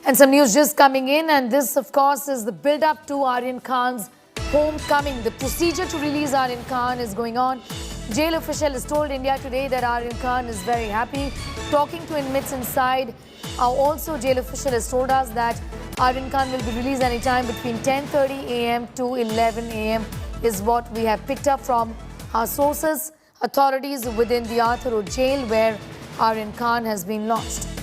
And some news just coming in, and this, of course, is the build-up to Aryan Khan's homecoming. The procedure to release Aryan Khan is going on. Jail official has told India Today that Aryan Khan is very happy. Talking to inmates inside, also jail official has told us that Aryan Khan will be released anytime between 10:30 a.m. to 11 a.m. is what we have picked up from our sources. Authorities within the Arthur Road jail where Aryan Khan has been launched.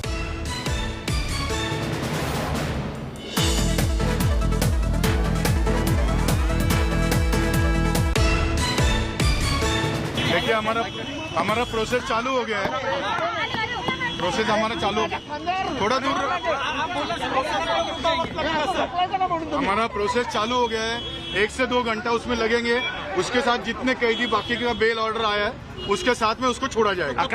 देखिए हमारा process चालू हो गया है। Process हमारा चालू हो गया, थोड़ा दूर हमारा प्रोसेस चालू हो गया है। 1 से 2 घंटा उसमें लगेंगे। उसके साथ जितने कैदी बाकी का बेल ऑर्डर आया है उसके साथ में उसको छोड़ा जाएगा।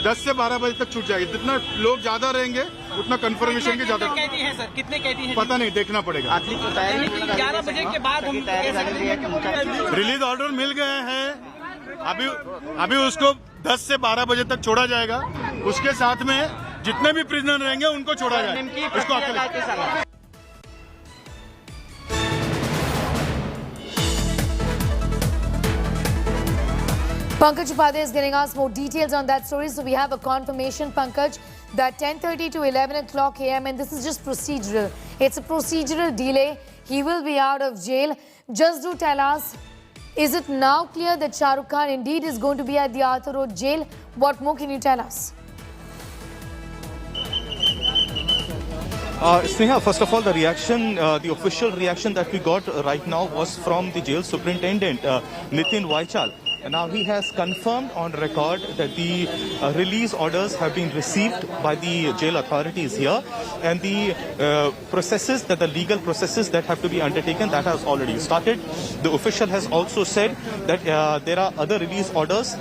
10 से 12 बजे तक छूट जाएगी। जितना लोग ज्यादा रहेंगे उतना कंफर्मेशन के ज्यादा। कैदी हैं सर, कितने कैदी हैं? पता नहीं, देखना पड़ेगा। 11 बजे के बाद हम रिलीज ऑर्डर मिल गए हैं। अभी उसको 10 से 12 बजे तक छोड़ा जाएगा। उसके साथ में जितने भी प्रिजनर रहेंगे उनको छोड़ा जाएगा। उसको अकेले। Pankaj Upadhyay is getting us more details on that story. So we have a confirmation, Pankaj, that 10:30 to 11 o'clock a.m. and this is just procedural. It's a procedural delay. He will be out of jail. Just do tell us, is it now clear that Shah Rukh Khan indeed is going to be at the Arthur Road jail? What more can you tell us? Sneha, first of all, the reaction, the official reaction that we got right now was from the jail superintendent, Nitin Vaichal. Now, he has confirmed on record that the release orders have been received by the jail authorities here, and the processes, that the legal processes that have to be undertaken, that has already started. The official has also said that there are other release orders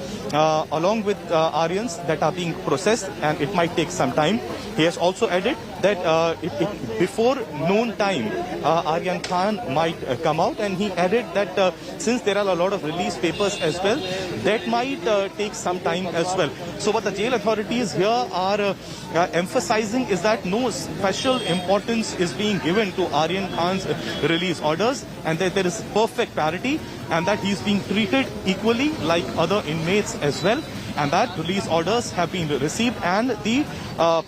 along with Aryans that are being processed, and it might take some time. He has also added that before noon time, Aryan Khan might come out, and he added that since there are a lot of release papers as well, that might take some time as well. So what the jail authorities here are emphasizing is that no special importance is being given to Aryan Khan's release orders, and that there is perfect parity, and that he is being treated equally like other inmates as well, and that release orders have been received and the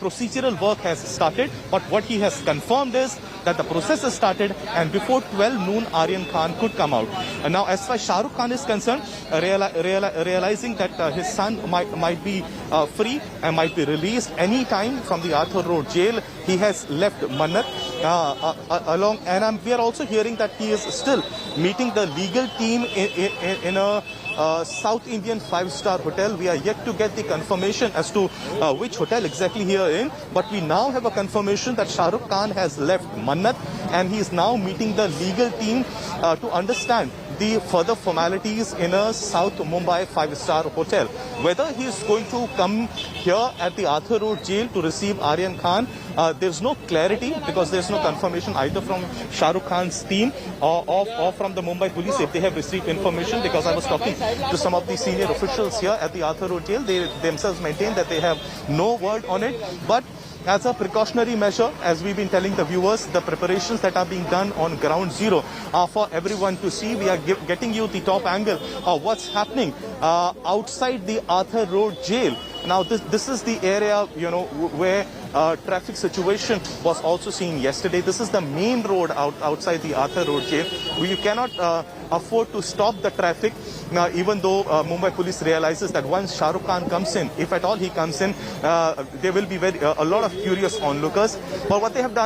procedural work has started. But what he has confirmed is that the process has started, and before 12 noon Aryan Khan could come out. And now as far as Shah Rukh Khan is concerned, realizing that his son might be free and might be released any time from the Arthur Road jail, he has left Mannat along, and we are also hearing that he is still meeting the legal team in a South Indian 5-star hotel. We are yet to get the confirmation as to which hotel exactly he is in, but we now have a confirmation that Shah Rukh Khan has left Mannat, and he is now meeting the legal team to understand the further formalities in a South Mumbai 5-star hotel. Whether he is going to come here at the Arthur Road jail to receive Aryan Khan, there's no clarity, because there's no confirmation either from Shah Rukh Khan's team or from the Mumbai police if they have received information, because I was talking to some of the senior officials here at the Arthur Road jail. They themselves maintain that they have no word on it, but as a precautionary measure, as we've been telling the viewers, the preparations that are being done on ground zero are for everyone to see. We are getting you the top angle of what's happening outside the Arthur Road jail. Now, this is the area, you know, where traffic situation was also seen yesterday. This is the main road outside the Arthur Road jail. You cannot afford to stop the traffic, even though Mumbai police realizes that once Shah Rukh Khan comes in, if at all he comes in, there will be a lot of curious onlookers. But what they have done